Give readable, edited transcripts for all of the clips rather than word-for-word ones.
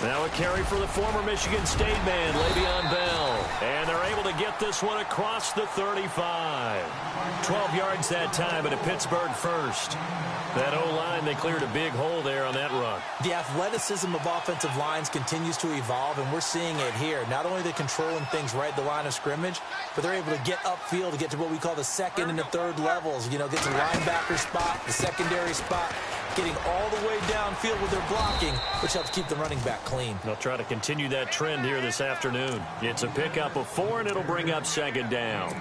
Now a carry for the former Michigan State man, Le'Veon Bell. And they're able to get this one across the 35. 12 yards that time, and a Pittsburgh first. That O-line, they cleared a big hole there on that run. The athleticism of offensive lines continues to evolve, and we're seeing it here. Not only are they controlling things right at the line of scrimmage, but they're able to get upfield to get to what we call the second and the third levels. You know, get to the linebacker spot, the secondary spot, getting all the way downfield with their blocking, which helps keep the running back clean. They'll try to continue that trend here this afternoon. It's a pickup of 4, and it'll bring up second down.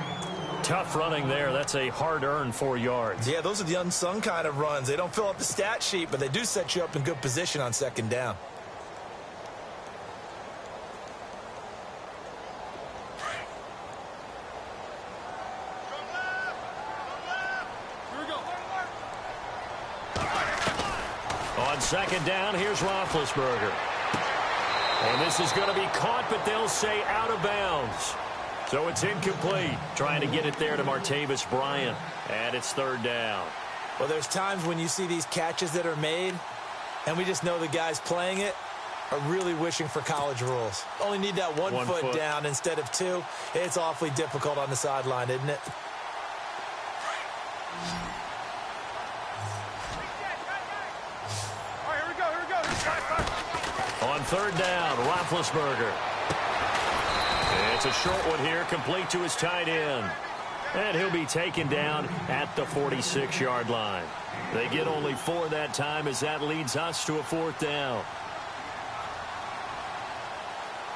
Tough running there. That's a hard-earned 4 yards. Yeah, those are the unsung kind of runs. They don't fill up the stat sheet, but they do set you up in good position on second down. On second down, here's Roethlisberger. And this is going to be caught, but they'll say out of bounds. So it's incomplete. Trying to get it there to Martavis Bryant. And it's third down. Well, there's times when you see these catches that are made, and we just know the guys playing it are really wishing for college rules. Only need that one foot down instead of 2. It's awfully difficult on the sideline, isn't it? On third down, Roethlisberger. It's a short one here, complete to his tight end. And he'll be taken down at the 46-yard line. They get only 4 that time as that leads us to a fourth down.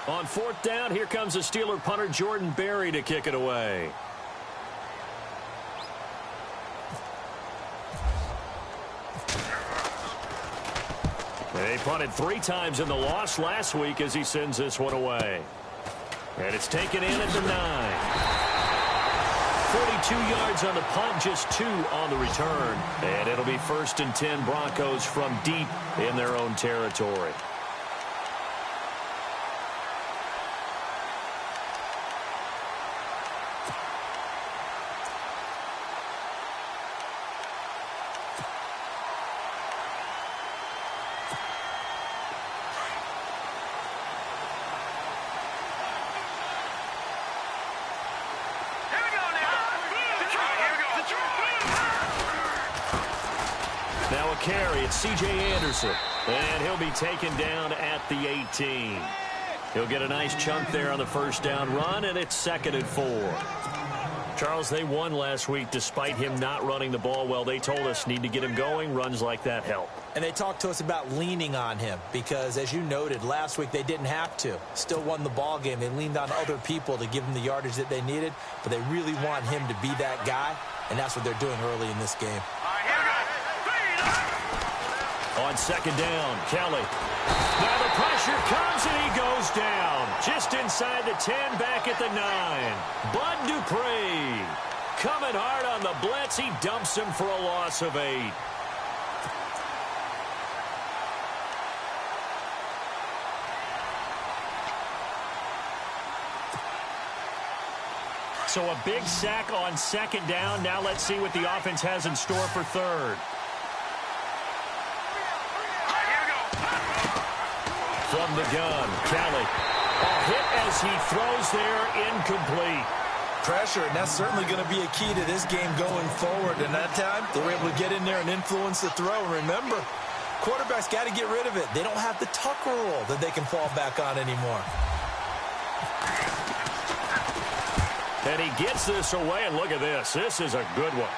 On fourth down, here comes the Steeler punter Jordan Berry to kick it away. They punted 3 times in the loss last week as he sends this one away. And it's taken in at the 9. 42 yards on the punt, just 2 on the return. And it'll be 1st and 10 Broncos from deep in their own territory. Now a carry, it's C.J. Anderson, and he'll be taken down at the 18. He'll get a nice chunk there on the first down run, and it's 2nd and 4. Charles, they won last week despite him not running the ball well. They told us need to get him going. Runs like that help. And they talked to us about leaning on him because, as you noted, last week they didn't have to. Still won the ball game. They leaned on other people to give them the yardage that they needed, but they really want him to be that guy, and that's what they're doing early in this game. On second down, Kelly. Now the pressure comes, and he goes down. Just inside the 10, back at the 9. Bud Dupree coming hard on the blitz. He dumps him for a loss of 8. So a big sack on second down. Now let's see what the offense has in store for third. From the gun, Kelly. A hit as he throws there, incomplete. Pressure, and that's certainly going to be a key to this game going forward. And that time, they were able to get in there and influence the throw. And remember, quarterbacks got to get rid of it. They don't have the Tucker rule that they can fall back on anymore. And he gets this away, and look at this. This is a good one.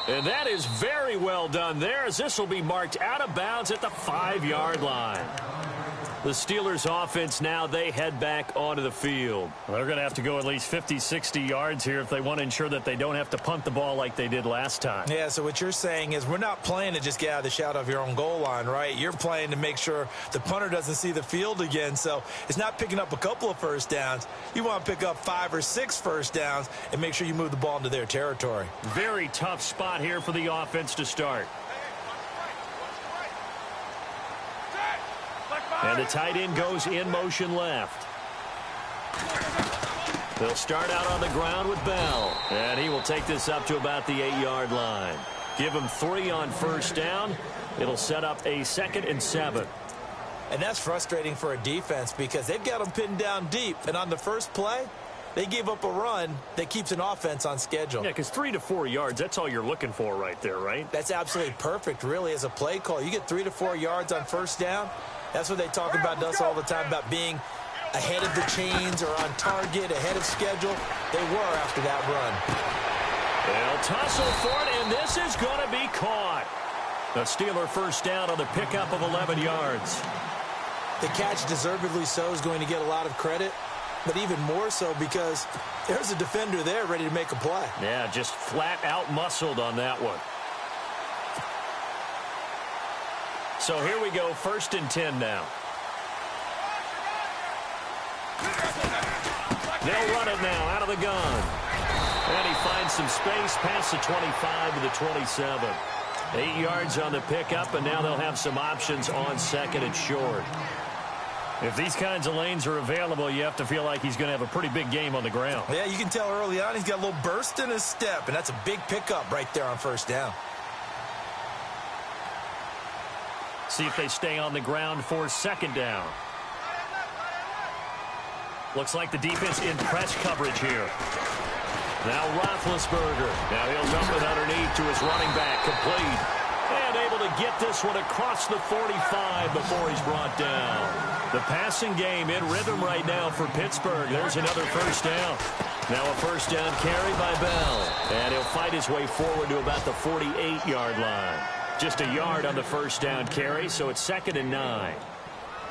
And that is very well done there, as this will be marked out of bounds at the 5-yard line. The Steelers offense now, they head back onto the field. Well, they're going to have to go at least 50, 60 yards here if they want to ensure that they don't have to punt the ball like they did last time. Yeah, so what you're saying is we're not playing to just get out of the shot of your own goal line, right? You're playing to make sure the punter doesn't see the field again. So it's not picking up a couple of first downs. You want to pick up 5 or 6 first downs and make sure you move the ball into their territory. Very tough spot here for the offense to start. And the tight end goes in motion left. They'll start out on the ground with Bell. And he will take this up to about the 8-yard line. Give him 3 on first down. It'll set up a 2nd and 7. And that's frustrating for a defense because they've got them pinned down deep. And on the first play, they gave up a run that keeps an offense on schedule. Yeah, because 3 to 4 yards, that's all you're looking for right there, right? That's absolutely perfect, really, as a play call. You get 3 to 4 yards on first down. That's what they talk about us all the time, about being ahead of the chains or on target, ahead of schedule. They were after that run. They'll tussle for it, and this is going to be caught. The Steeler first down on the pickup of 11 yards. The catch, deservedly so, is going to get a lot of credit, but even more so because there's a defender there ready to make a play. Yeah, just flat out muscled on that one. So here we go, 1st and 10 now. They'll run it now out of the gun. And he finds some space past the 25 to the 27. 8 yards on the pickup, and now they'll have some options on 2nd and short. If these kinds of lanes are available, you have to feel like he's going to have a pretty big game on the ground. Yeah, you can tell early on he's got a little burst in his step, and that's a big pickup right there on first down. See if they stay on the ground for 2nd down. Looks like the defense in press coverage here. Now Roethlisberger. Now he'll dump it underneath to his running back. Complete. And able to get this one across the 45 before he's brought down. The passing game in rhythm right now for Pittsburgh. There's another first down. Now a first down carry by Bell. And he'll fight his way forward to about the 48-yard line. Just a yard on the first down carry, so it's 2nd and 9.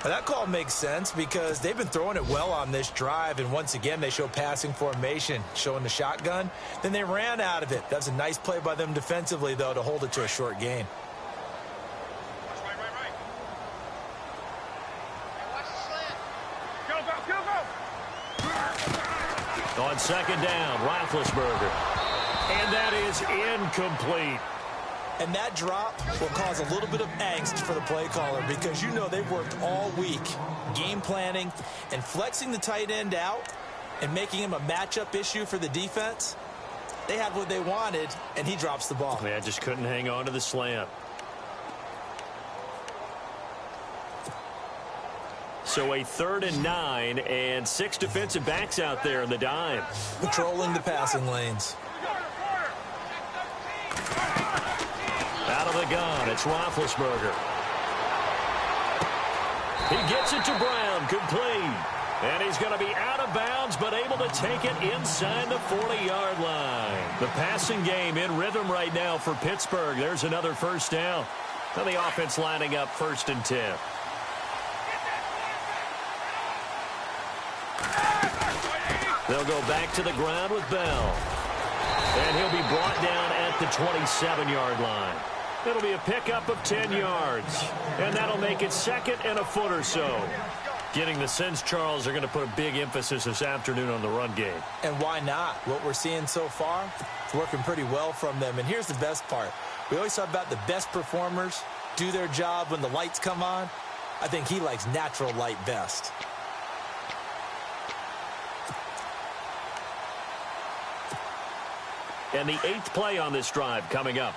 Now that call makes sense because they've been throwing it well on this drive, and once again they show passing formation, showing the shotgun. Then they ran out of it. That's a nice play by them defensively, though, to hold it to a short gain. On 2nd down, Roethlisberger. And that is incomplete. And that drop will cause a little bit of angst for the play caller because you know they've worked all week game planning and flexing the tight end out and making him a matchup issue for the defense. They had what they wanted, and he drops the ball. Yeah, just couldn't hang on to the slant. So a 3rd and 9 and 6 defensive backs out there in the dime. Patrolling the passing lanes. Out of the gun, it's Roethlisberger. He gets it to Brown, complete. And he's going to be out of bounds, but able to take it inside the 40-yard line. The passing game in rhythm right now for Pittsburgh. There's another first down. And the offense lining up 1st and 10. They'll go back to the ground with Bell. And he'll be brought down at the 27-yard line. It'll be a pickup of 10 yards. And that'll make it 2nd and a foot or so. Getting the sense, Charles, are going to put a big emphasis this afternoon on the run game. And why not? What we're seeing so far, it's working pretty well from them. And here's the best part. We always talk about the best performers do their job when the lights come on. I think he likes natural light best. And the 8th play on this drive coming up.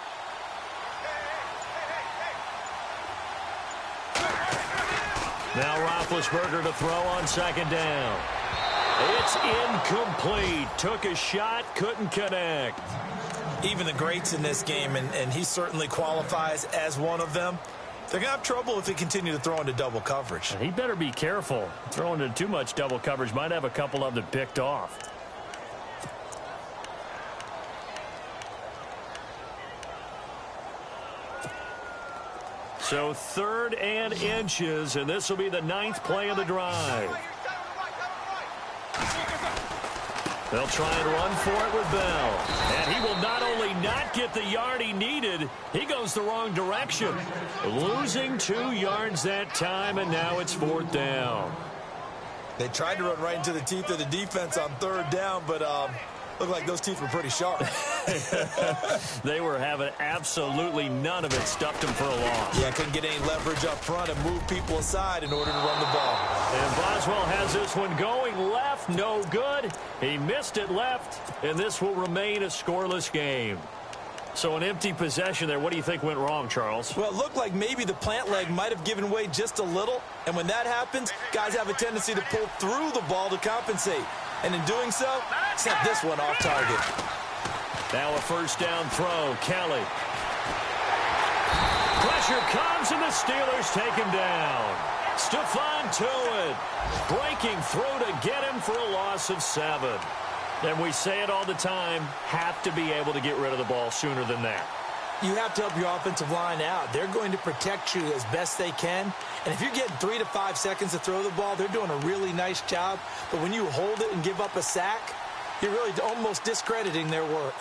Now Roethlisberger to throw on 2nd down. It's incomplete. Took a shot, couldn't connect. Even the greats in this game, and he certainly qualifies as one of them, they're going to have trouble if they continue to throw into double coverage. He better be careful. Throwing into too much double coverage might have a couple of them picked off. So 3rd and inches, and this will be the 9th play of the drive. They'll try and run for it with Bell. And he will not only not get the yard he needed, he goes the wrong direction. Losing 2 yards that time, and now it's 4th down. They tried to run right into the teeth of the defense on 3rd down, but looked like those teeth were pretty sharp. They were having absolutely none of it. Stuffed him for a loss. Yeah, couldn't get any leverage up front and move people aside in order to run the ball. And Boswell has this one going left. No good. He missed it left, and this will remain a scoreless game. So an empty possession there. What do you think went wrong, Charles? Well, it looked like maybe the plant leg might have given way just a little. And when that happens, guys have a tendency to pull through the ball to compensate. And in doing so, sent this one off target. Now a first down throw. Kelly. Pressure comes, and the Steelers take him down. Stephon Tuitt breaking through to get him for a loss of 7. And we say it all the time, have to be able to get rid of the ball sooner than that. You have to help your offensive line out. They're going to protect you as best they can. And if you're getting 3 to 5 seconds to throw the ball, they're doing a really nice job. But when you hold it and give up a sack, you're really almost discrediting their work.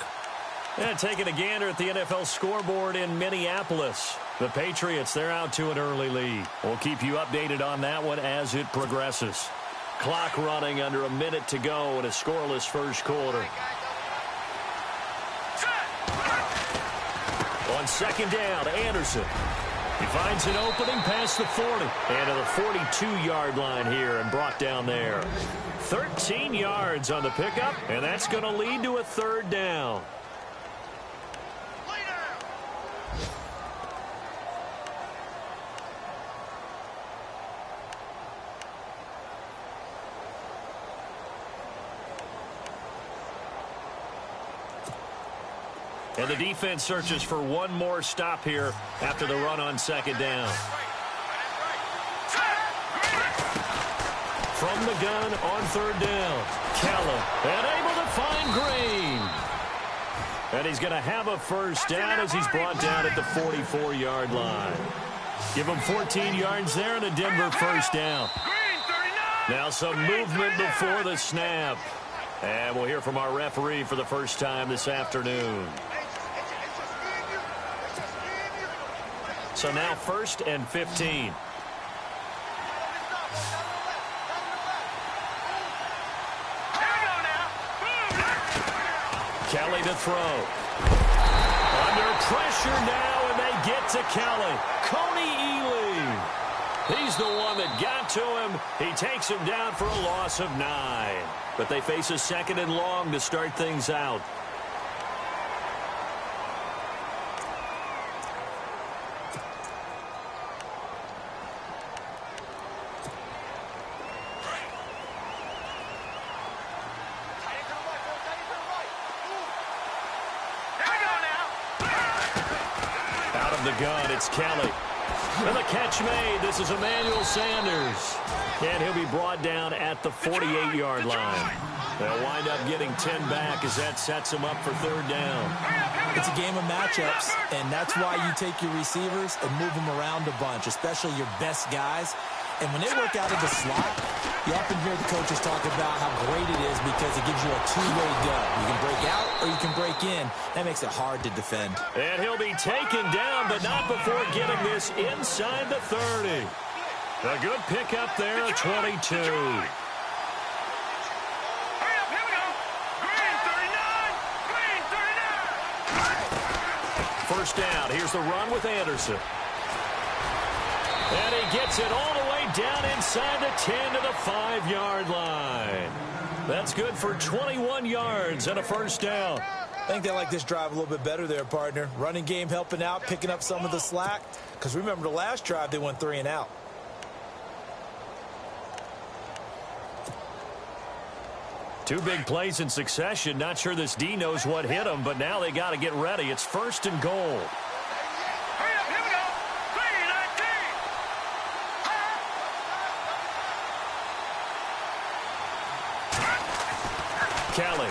And taking a gander at the NFL scoreboard in Minneapolis. The Patriots, they're out to an early lead. We'll keep you updated on that one as it progresses. Clock running under a minute to go in a scoreless first quarter. On second down, Anderson. He finds an opening past the 40. And to the 42-yard line here and brought down there. 13 yards on the pickup, and that's going to lead to a third down. And the defense searches for one more stop here after the run on second down. From the gun on third down, Kelly, and able to find Green. And he's going to have a first down as he's brought down at the 44-yard line. Give him 14 yards there and a Denver first down. Now some movement before the snap. And we'll hear from our referee for the first time this afternoon. So now 1st and 15. Kelly to throw. Under pressure now, and they get to Kelly. Coney Ealy. He's the one that got to him. He takes him down for a loss of 9. But they face a second and long to start things out. Gun, it's Kelly. And the catch made. This is Emmanuel Sanders. And he'll be brought down at the 48-yard line. They'll wind up getting 10 back as that sets them up for third down. It's a game of matchups, and that's why you take your receivers and move them around a bunch, especially your best guys. And when they work out of the slot, you often hear the coaches talk about how great it is because it gives you a two-way go. You can break out or you can break in. That makes it hard to defend. And he'll be taken down, but not before getting this inside the 30. A good pickup there at 22. First down. Here's the run with Anderson. And he gets it all the way down inside the 10 to the 5-yard line. That's good for 21 yards and a first down. I think they like this drive a little bit better there, partner. Running game helping out, picking up some of the slack. Because remember, the last drive, they went 3 and out. Two big plays in succession. Not sure this D knows what hit him, but now they got to get ready. It's 1st and goal. Kelly.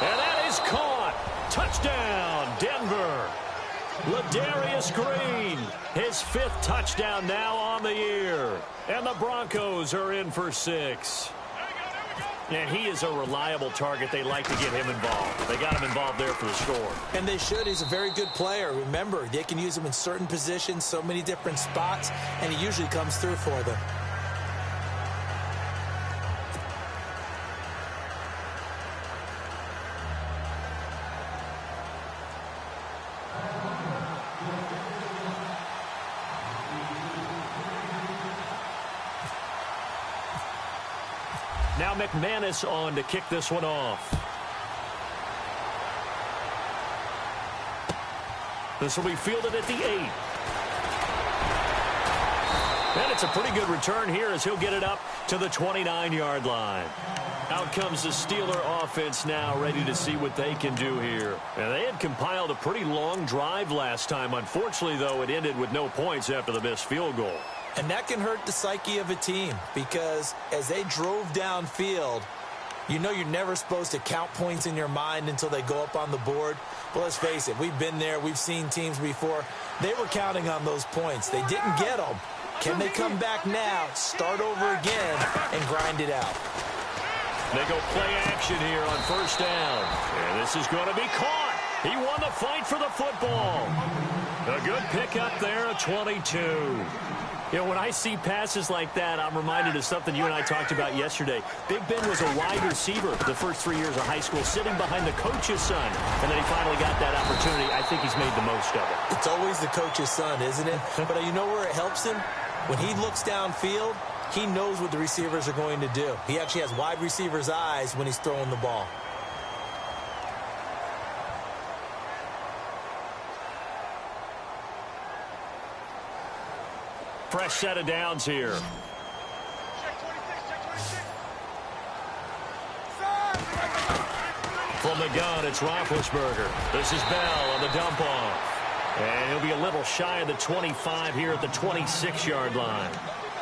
And that is caught. Touchdown, Denver. Ladarius Green, his 5th touchdown now on the year. And the Broncos are in for 6. And he is a reliable target. They like to get him involved. They got him involved there for the score. And they should. He's a very good player. Remember, they can use him in certain positions, so many different spots, and he usually comes through for them. Now McManus on to kick this one off. This will be fielded at the 8. And it's a pretty good return here as he'll get it up to the 29-yard line. Out comes the Steeler offense now, ready to see what they can do here. And they had compiled a pretty long drive last time. Unfortunately, though, it ended with no points after the missed field goal. And that can hurt the psyche of a team because as they drove downfield, you know you're never supposed to count points in your mind until they go up on the board. But let's face it, we've been there. We've seen teams before. They were counting on those points. They didn't get them. Can they come back now, start over again, and grind it out? They go play action here on first down. And this is going to be caught. He won the fight for the football. A good pickup there, a 22. You know, when I see passes like that, I'm reminded of something you and I talked about yesterday. Big Ben was a wide receiver the first 3 years of high school, sitting behind the coach's son. And then he finally got that opportunity. I think he's made the most of it. It's always the coach's son, isn't it? But you know where it helps him? When he looks downfield, he knows what the receivers are going to do. He actually has wide receivers' eyes when he's throwing the ball. Fresh set of downs here. From the gun, it's Roethlisberger. This is Bell on the dump off. And he'll be a little shy of the 25 here at the 26-yard line.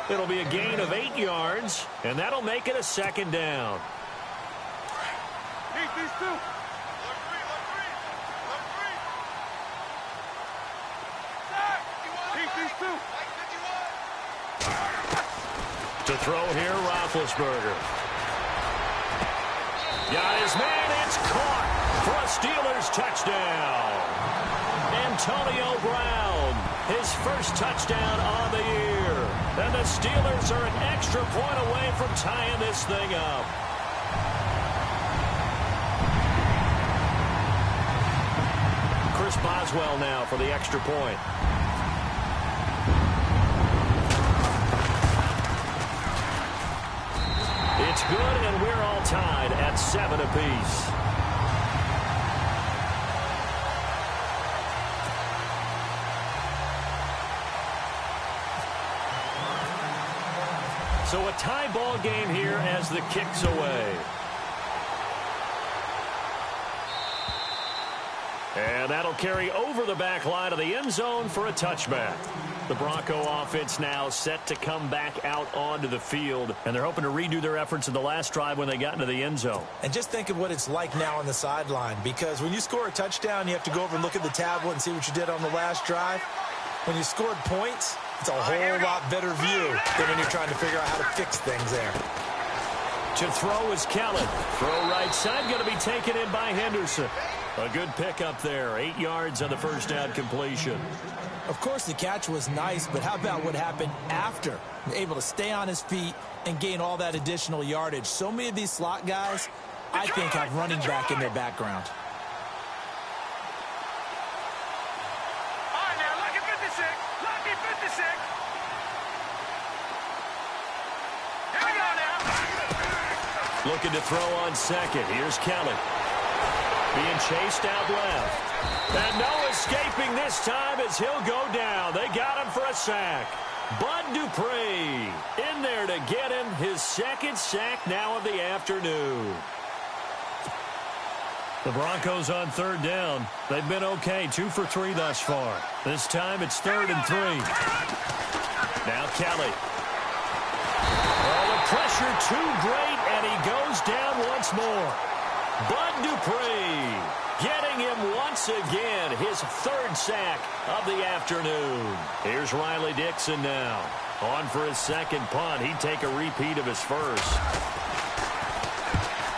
It'll be a gain of 8 yards, and that'll make it a second down. To throw here, Roethlisberger. Got his man, it's caught for a Steelers touchdown. Antonio Brown, his first touchdown on the year. And the Steelers are an extra point away from tying this thing up. Chris Boswell now for the extra point. It's good, and we're all tied at 7 apiece. So a tie ball game here as the kick's away. And that'll carry over the back line of the end zone for a touchback. The Bronco offense now set to come back out onto the field, and they're hoping to redo their efforts in the last drive when they got into the end zone. And just think of what it's like now on the sideline, because when you score a touchdown, you have to go over and look at the tablet and see what you did on the last drive. When you scored points, it's a whole lot better view than when you're trying to figure out how to fix things there. To throw is Kelly. Throw right side, going to be taken in by Henderson. A good pickup there, 8 yards on the first down completion. Of course, the catch was nice, but how about what happened after? Able to stay on his feet and gain all that additional yardage. So many of these slot guys, I think, have running back in their background. All right, now, lucky 56. Lucky 56. Here we go now. Looking to throw on second. Here's Kelly. Being chased out left. And no escaping this time as he'll go down. They got him for a sack. Bud Dupree in there to get him his second sack now of the afternoon. The Broncos on third down. They've been okay, 2 for 3 thus far. This time it's 3rd and 3. Now Kelly. Oh, the pressure too great, and he goes down once more. Bud Dupree getting him once again, his 3rd sack of the afternoon. Here's Riley Dixon now. On for his second punt. He'd take a repeat of his first.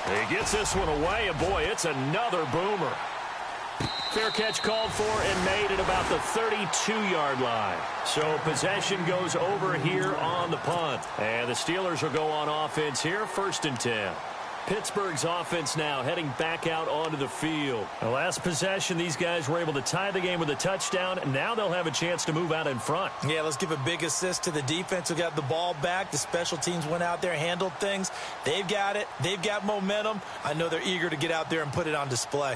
He gets this one away, and boy, it's another boomer. Fair catch called for and made at about the 32-yard line. So possession goes over here on the punt. And the Steelers will go on offense here, 1st and 10. Pittsburgh's offense now heading back out onto the field. The last possession, these guys were able to tie the game with a touchdown, and now they'll have a chance to move out in front. Yeah, let's give a big assist to the defense who got the ball back. The special teams went out there, handled things. They've got it. They've got momentum. I know they're eager to get out there and put it on display.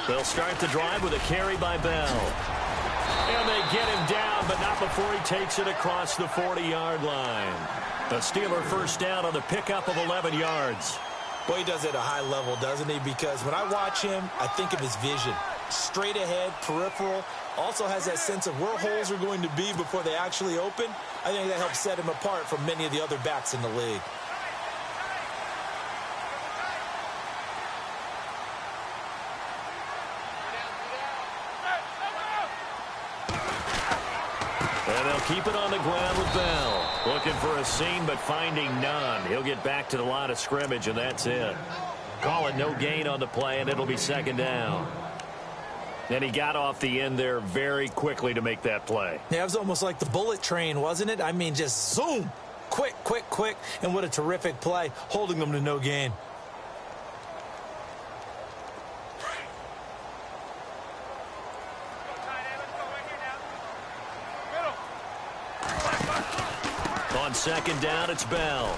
They'll start the drive with a carry by Bell. And they get him down, but not before he takes it across the 40-yard line. A Steeler first down on the pickup of 11 yards. Well, he does it at a high level, doesn't he? Because when I watch him, I think of his vision. Straight ahead, peripheral. Also has that sense of where holes are going to be before they actually open. I think that helps set him apart from many of the other backs in the league. And they'll keep it on the ground with Bell. Looking for a seam, but finding none. He'll get back to the line of scrimmage, and that's it. Call it no gain on the play, and it'll be second down. And he got off the end there very quickly to make that play. Yeah, it was almost like the bullet train, wasn't it? I mean, just zoom. Quick, quick, quick. And what a terrific play, holding them to no gain. On second down, it's Bell.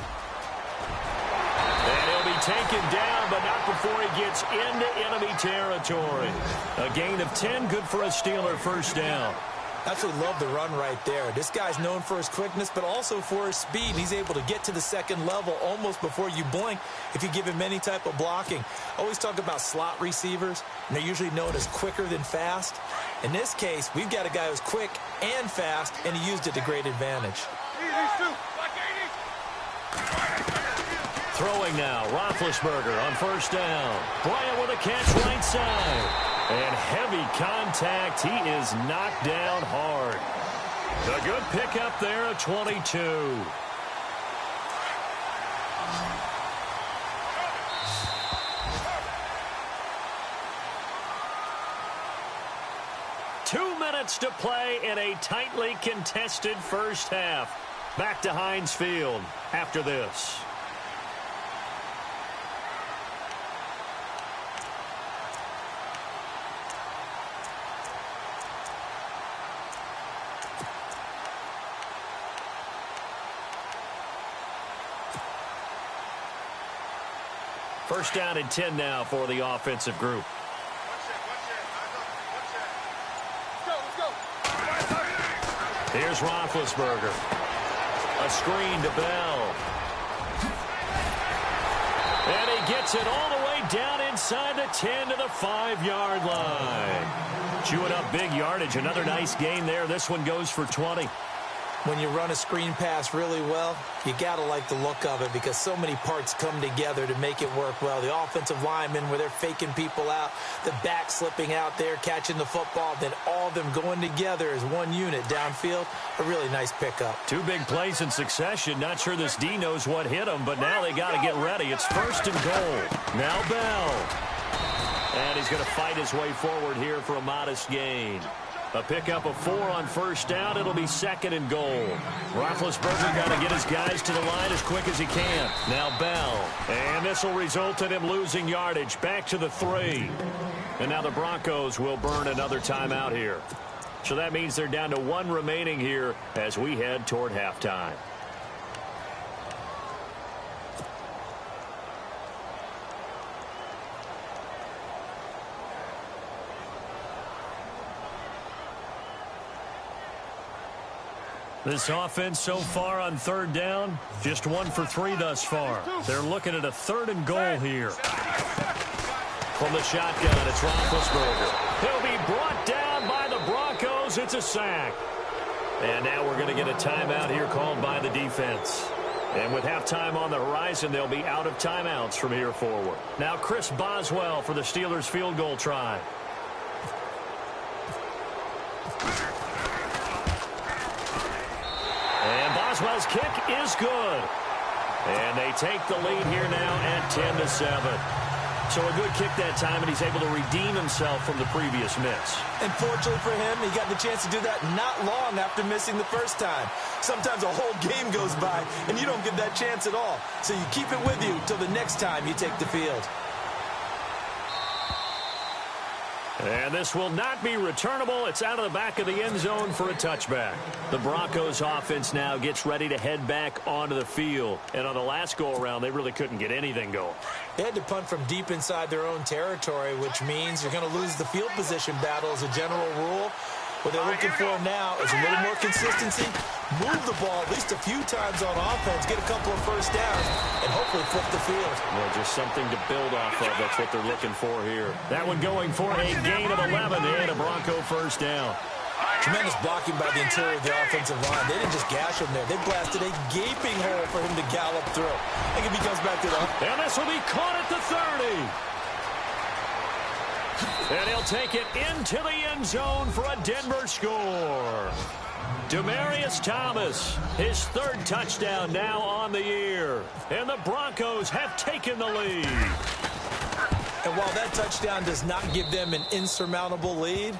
And he'll be taken down, but not before he gets into enemy territory. A gain of 10, good for a Steeler first down. Absolutely love the run right there. This guy's known for his quickness, but also for his speed. He's able to get to the second level almost before you blink if you give him any type of blocking. I always talk about slot receivers, and they're usually known as quicker than fast. In this case, we've got a guy who's quick and fast, and he used it to great advantage. Throwing now, Roethlisberger on first down. Bryant with a catch right side. And heavy contact. He is knocked down hard. A good pickup there at 22. Two minutes to play in a tightly contested first half. Back to Heinz Field after this. First down and 10 now for the offensive group. Here's Roethlisberger. A screen to Bell. And he gets it all the way down inside the 10 to the 5-yard line. Chewing up big yardage. Another nice gain there. This one goes for 20. When you run a screen pass really well, you got to like the look of it because so many parts come together to make it work well. The offensive linemen where they're faking people out, the back slipping out there, catching the football, then all of them going together as one unit downfield. A really nice pickup. Two big plays in succession. Not sure this D knows what hit him, but now they got to get ready. It's first and goal. Now Bell. And he's going to fight his way forward here for a modest gain. A pickup of 4 on first down. It'll be second and goal. Roethlisberger got to get his guys to the line as quick as he can. Now Bell. And this will result in him losing yardage. Back to the 3. And now the Broncos will burn another timeout here. So that means they're down to 1 remaining here as we head toward halftime. This offense so far on third down, just 1 for 3 thus far. They're looking at a third and goal here. From the shotgun, it's Roethlisberger. He'll be brought down by the Broncos. It's a sack. And now we're going to get a timeout here called by the defense. And with halftime on the horizon, they'll be out of timeouts from here forward. Now Chris Boswell for the Steelers field goal try. And Boswell's kick is good. And they take the lead here now at 10-7. So a good kick that time, and he's able to redeem himself from the previous miss. And fortunately for him, he got the chance to do that not long after missing the first time. Sometimes a whole game goes by, and you don't get that chance at all. So you keep it with you till the next time you take the field. And this will not be returnable. It's out of the back of the end zone for a touchback. The Broncos offense now gets ready to head back onto the field. And on the last go-around, they really couldn't get anything going. They had to punt from deep inside their own territory, which means you're going to lose the field position battle as a general rule. What they're looking for now is a little more consistency, move the ball at least a few times on offense, get a couple of first downs, and hopefully flip the field. Well, just something to build off of. That's what they're looking for here. That one going for a gain of 11 and a Bronco first down. Tremendous blocking by the interior of the offensive line. They didn't just gash him there. They blasted a gaping hole for him to gallop through. I think if he comes back to the... And this will be caught at the 30. And he'll take it into the end zone for a Denver score. Demaryius Thomas, his third touchdown now on the year. And the Broncos have taken the lead. And while that touchdown does not give them an insurmountable lead,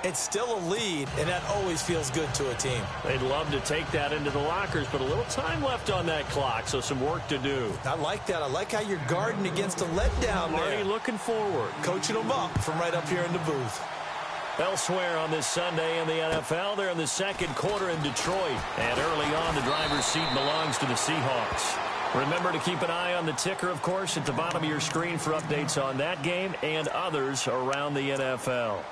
it's still a lead, and that always feels good to a team. They'd love to take that into the lockers, but a little time left on that clock, so some work to do. I like that. I like how you're guarding against a letdown there. Already looking forward. Coaching them up from right up here in the booth. Elsewhere on this Sunday in the NFL, they're in the second quarter in Detroit. And early on, the driver's seat belongs to the Seahawks. Remember to keep an eye on the ticker, of course, at the bottom of your screen for updates on that game and others around the NFL.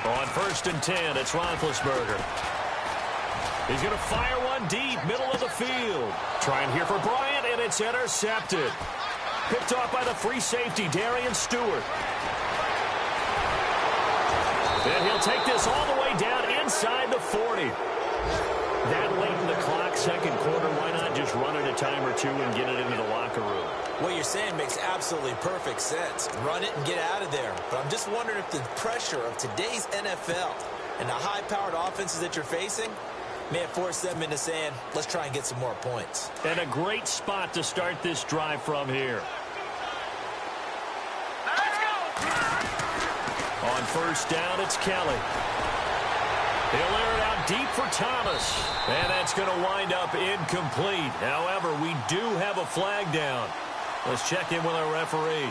On 1st and 10, it's Roethlisberger. He's going to fire one deep, middle of the field. Trying here for Bryant, and it's intercepted. Picked off by the free safety, Darian Stewart. And he'll take this all the way down inside the 40. That late in the clock, second quarter, why not just run it a time or two and get it into the locker room? What you're saying makes absolutely perfect sense. Run it and get out of there. But I'm just wondering if the pressure of today's NFL and the high-powered offenses that you're facing may have forced them into saying, let's try and get some more points. And a great spot to start this drive from here. On 1st down, it's Kelly. He'll air it out deep for Thomas. And that's going to wind up incomplete. However, we do have a flag down. Let's check in with our referee.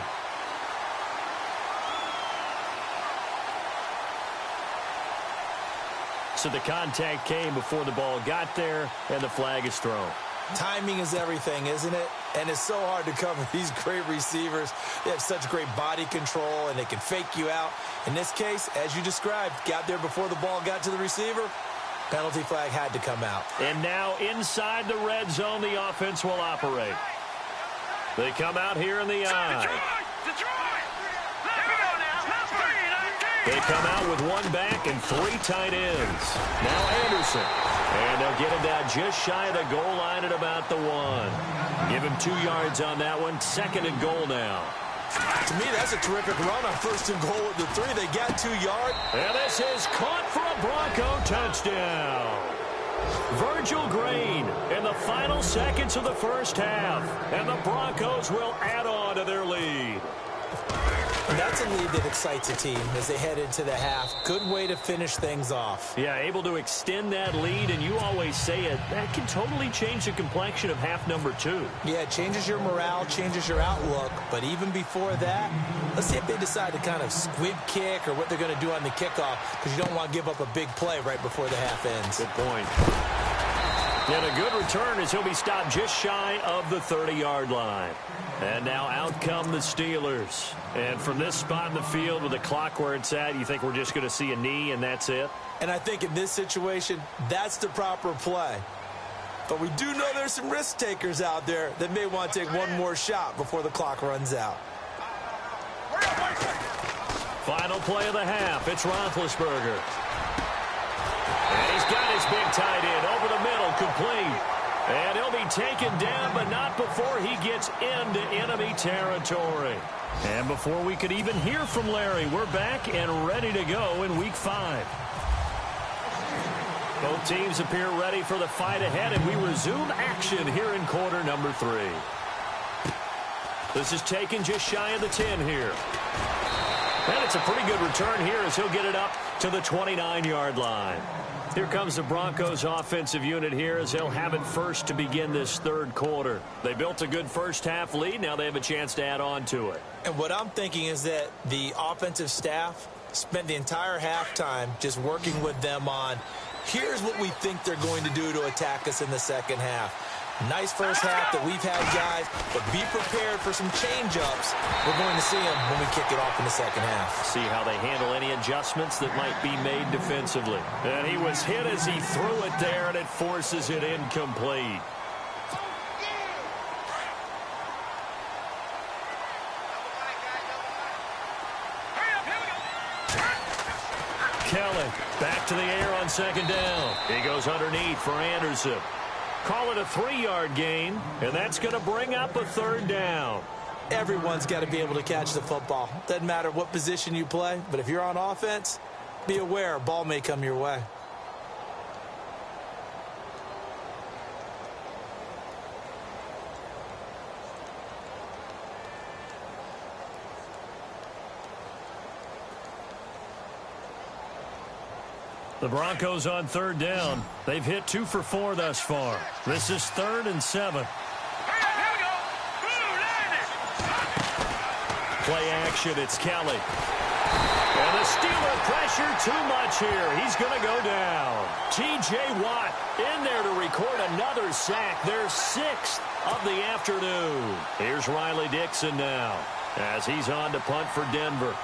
So the contact came before the ball got there, and the flag is thrown. Timing is everything, isn't it? And it's so hard to cover these great receivers. They have such great body control, and they can fake you out. In this case, as you described, got there before the ball got to the receiver. Penalty flag had to come out. And now inside the red zone, the offense will operate. They come out here in the eye. They come out with one back and 3 tight ends. Now Anderson. And they'll get him down just shy of the goal line at about the 1. Give him 2 yards on that one. 2nd and goal now. To me, that's a terrific run on 1st and goal at the 3. They got 2 yards. And this is caught for a Bronco touchdown. Virgil Green in the final seconds of the first half. And the Broncos will add on to their lead. And that's a lead that excites a team as they head into the half. Good way to finish things off. Yeah, able to extend that lead, and you always say it, that can totally change the complexion of half number 2. Yeah, it changes your morale, changes your outlook. But even before that, let's see if they decide to kind of squib kick or what they're going to do on the kickoff, because you don't want to give up a big play right before the half ends. Good point. And a good return as he'll be stopped just shy of the 30-yard line. And now out come the Steelers. And from this spot in the field with the clock where it's at, you think we're just going to see a knee and that's it? And I think in this situation, that's the proper play. But we do know there's some risk takers out there that may want to take one more shot before the clock runs out. Final play of the half. It's Roethlisberger. And he's got his big tight end over the middle, complete. And he'll be taken down, but not before he gets into enemy territory. And before we could even hear from Larry, we're back and ready to go in Week 5. Both teams appear ready for the fight ahead, and we resume action here in quarter number 3. This is taken just shy of the 10 here. And it's a pretty good return here as he'll get it up to the 29-yard line. Here comes the Broncos offensive unit here as they'll have it first to begin this third quarter. They built a good first-half lead. Now they have a chance to add on to it. And what I'm thinking is that the offensive staff spent the entire halftime just working with them on, here's what we think they're going to do to attack us in the second half. Nice first half that we've had, guys, but be prepared for some change-ups. We're going to see them when we kick it off in the second half. See how they handle any adjustments that might be made defensively. And he was hit as he threw it there, and it forces it incomplete. Kelly back to the air on second down. He goes underneath for Anderson. Call it a 3-yard gain, and that's going to bring up a third down. Everyone's got to be able to catch the football. Doesn't matter what position you play, but if you're on offense, be aware a ball may come your way. The Broncos on third down. They've hit 2 for 4 thus far. This is 3rd and 7. Play action, it's Kelly. And the Steeler pressure too much here. He's going to go down. T.J. Watt in there to record another sack. Their 6th of the afternoon. Here's Riley Dixon now as he's on to punt for Denver.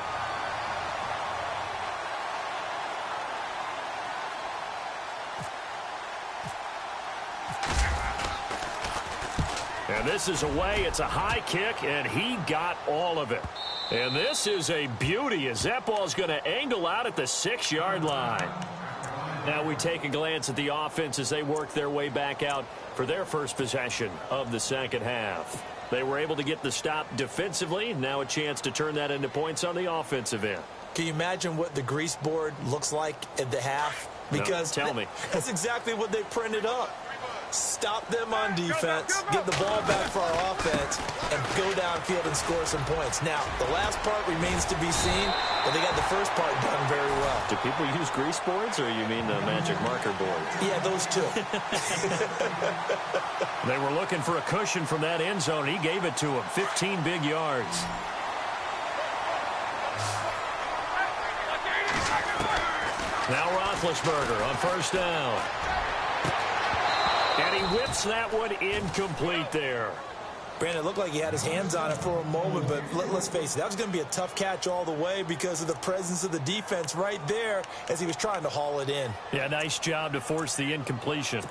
And this is away. It's a high kick, and he got all of it. And this is a beauty as that ball's going to angle out at the 6-yard line. Now we take a glance at the offense as they work their way back out for their first possession of the second half. They were able to get the stop defensively. Now a chance to turn that into points on the offensive end. Can you imagine what the grease board looks like at the half? Because no, tell me. That's exactly what they printed up. Stop them on defense, get the ball back for our offense, and go downfield and score some points. Now, the last part remains to be seen, but they got the first part done very well. Do people use grease boards, or you mean the magic marker boards? Yeah, those two. They were looking for a cushion from that end zone. He gave it to him. 15 big yards. Now Roethlisberger on first down. And he whips that one incomplete there. Brandon, it looked like he had his hands on it for a moment, but let's face it, that was going to be a tough catch all the way because of the presence of the defense right there as he was trying to haul it in. Yeah, nice job to force the incompletion.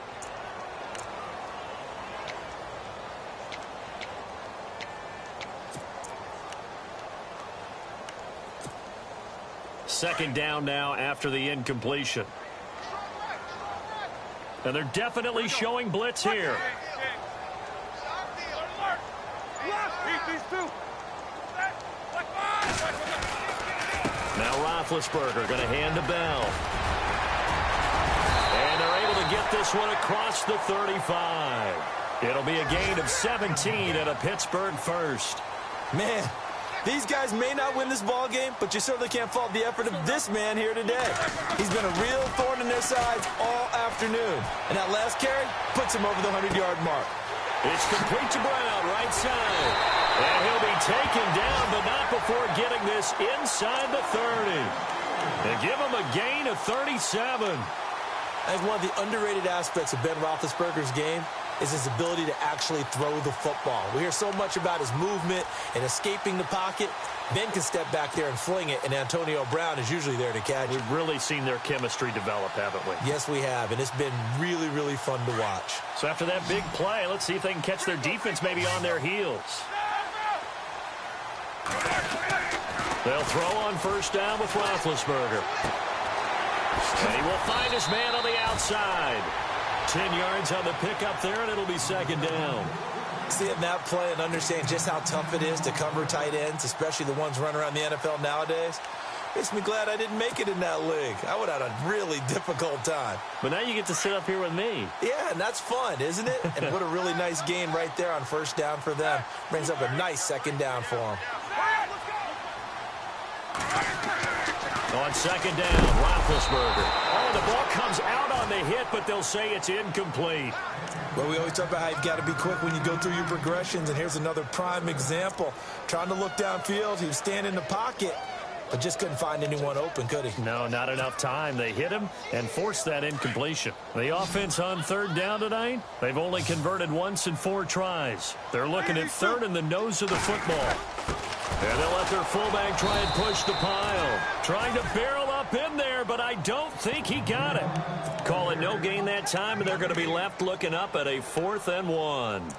Second down now after the incompletion. And they're definitely showing blitz here. Now Roethlisberger going to hand to Bell. And they're able to get this one across the 35. It'll be a gain of 17 and a Pittsburgh first. Man, these guys may not win this ball game, but you certainly can't fault the effort of this man here today. He's been a real thorn in their sides all afternoon. And that last carry puts him over the 100-yard mark. It's complete to Brown, right side. And he'll be taken down, but not before getting this inside the 30. And give him a gain of 37. I think one of the underrated aspects of Ben Roethlisberger's game is his ability to actually throw the football. We hear so much about his movement and escaping the pocket. Ben can step back there and fling it, and Antonio Brown is usually there to catch. We've really seen their chemistry develop, haven't we? Yes, we have, and it's been really, really fun to watch. So after that big play, let's see if they can catch their defense maybe on their heels. They'll throw on first down with Roethlisberger. And he will find his man on the outside. 10 yards on the pickup there, and it'll be second down. Seeing that play and understand just how tough it is to cover tight ends, especially the ones running around the NFL nowadays, makes me glad I didn't make it in that league. I would have had a really difficult time. But now you get to sit up here with me. Yeah, and that's fun, isn't it? And what a really nice gain right there on first down for them. Brings up a nice second down for them. On second down, Roethlisberger. Oh, the ball comes out on the hit, but they'll say it's incomplete. Well, we always talk about how you've got to be quick when you go through your progressions, and here's another prime example. Trying to look downfield, he was standing in the pocket, but just couldn't find anyone open, could he? No, not enough time. They hit him and forced that incompletion. The offense on third down tonight, they've only converted once in 4 tries. They're looking at third in the nose of the football. And they'll let their fullback try and push the pile. Trying to barrel up in there, but I don't think he got it. Call it no gain that time, and they're going to be left looking up at a 4th and 1.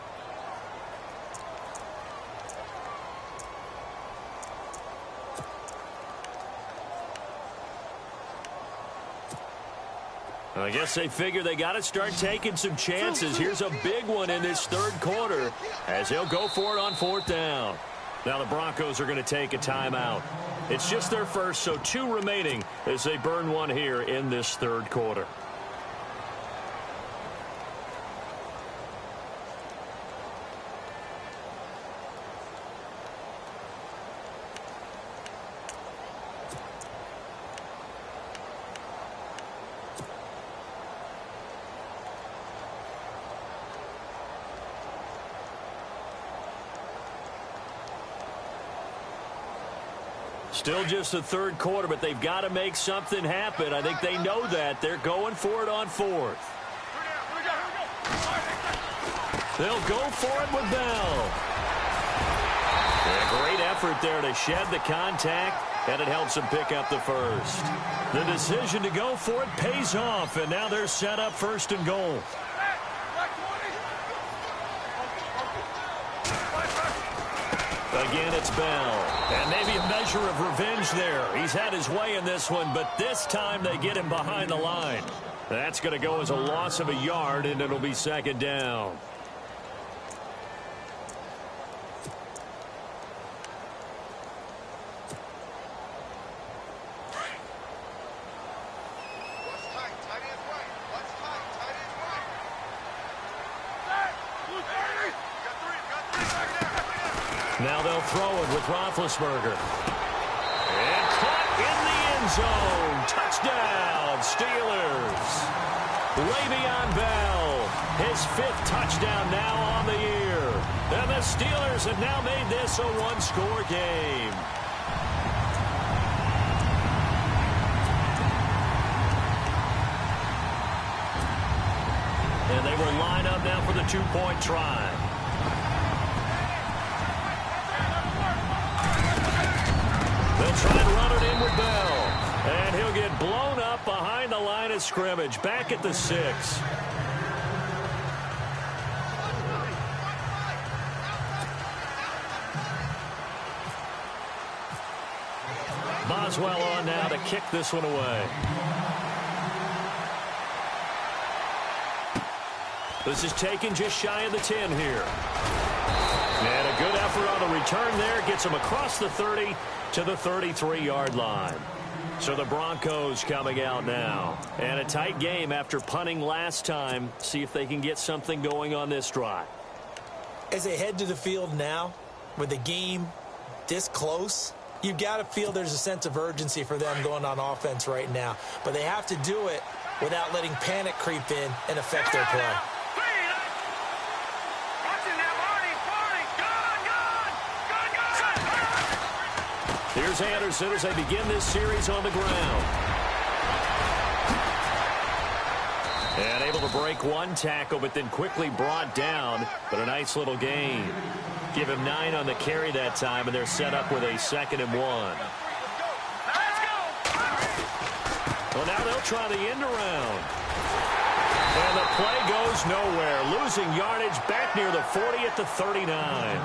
I guess they figure they got to start taking some chances. Here's a big one in this third quarter as they'll go for it on 4th down. Now the Broncos are going to take a timeout. It's just their first, so 2 remaining as they burn one here in this third quarter. Still just the third quarter, but they've got to make something happen. I think they know that. They're going for it on 4th. They'll go for it with Bell. And a great effort there to shed the contact, and it helps them pick up the first. The decision to go for it pays off, and now they're set up 1st and goal. Again, it's Bell. And maybe a measure of revenge there. He's had his way in this one, but this time they get him behind the line. That's going to go as a loss of a yard, and it'll be second down. Now they'll throw it with Roethlisberger. And caught in the end zone. Touchdown, Steelers. Le'Veon Bell, his 5th touchdown now on the year. And the Steelers have now made this a 1-score game. And they will line up now for the 2-point try. They'll try and run it in with Bell. And he'll get blown up behind the line of scrimmage. Back at the 6. Boswell on now to kick this one away. This is taken just shy of the 10 here. And a good effort on the return there. Gets him across the 30 to the 33-yard line. So the Broncos coming out now. And a tight game after punting last time. See if they can get something going on this drive. As they head to the field now, with the game this close, you've got to feel there's a sense of urgency for them going on offense right now. But they have to do it without letting panic creep in and affect their play. Here's Anderson as they begin this series on the ground. And able to break one tackle, but then quickly brought down. But a nice little gain. Give him 9 on the carry that time, and they're set up with a 2nd and 1. Well, now they'll try the end around. And the play goes nowhere. Losing yardage back near the 40 at the 39.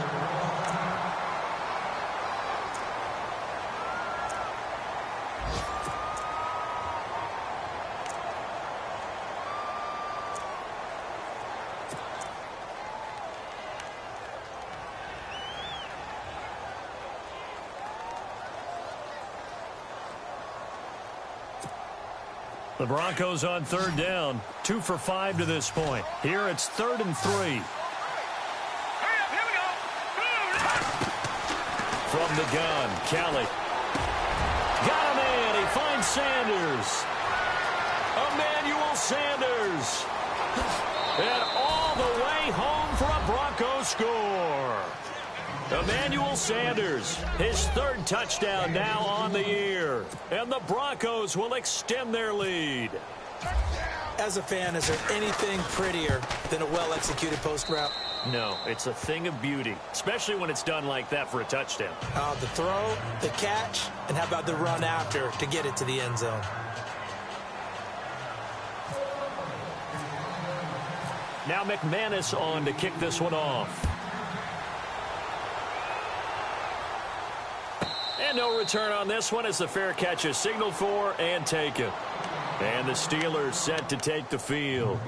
The Broncos on third down, 2 for 5 to this point. Here it's 3rd and 3. Hurry up, here we go. From the gun, Kelly. Got him in. He finds Sanders. Emmanuel Sanders. And all the way home for a Bronco score. Emmanuel Sanders, his 3rd touchdown now on the year. And the Broncos will extend their lead. As a fan, is there anything prettier than a well-executed post route? No, it's a thing of beauty, especially when it's done like that for a touchdown. The throw, the catch, and how about the run after to get it to the end zone? Now McManus on to kick this one off. And no return on this one as the fair catch is signaled for and taken. And the Steelers set to take the field.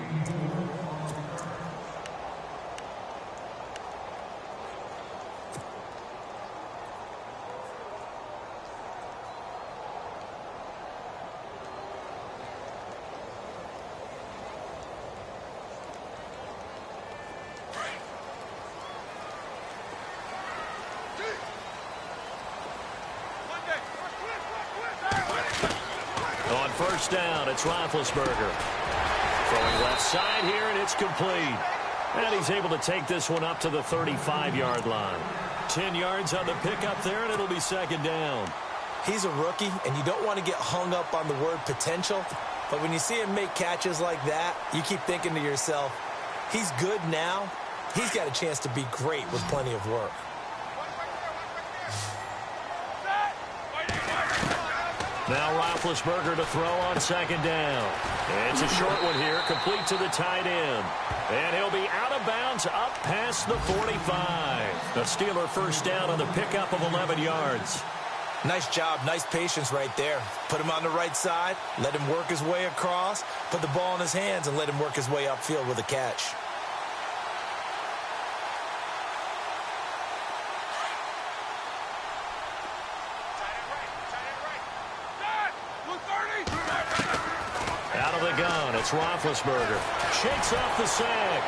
On first down, it's Roethlisberger. Throwing left side here, and it's complete. And he's able to take this one up to the 35-yard line. 10 yards on the pickup there, and it'll be 2nd down. He's a rookie, and you don't want to get hung up on the word potential. But when you see him make catches like that, you keep thinking to yourself, he's good now. He's got a chance to be great with plenty of work. Now Roethlisberger to throw on 2nd down. It's a short one here, complete to the tight end. And he'll be out of bounds up past the 45. The Steeler first down on the pickup of 11 yards. Nice job, nice patience right there. Put him on the right side, let him work his way across, put the ball in his hands, and let him work his way upfield with a catch. Out of the gun, it's Roethlisberger. Shakes off the sack.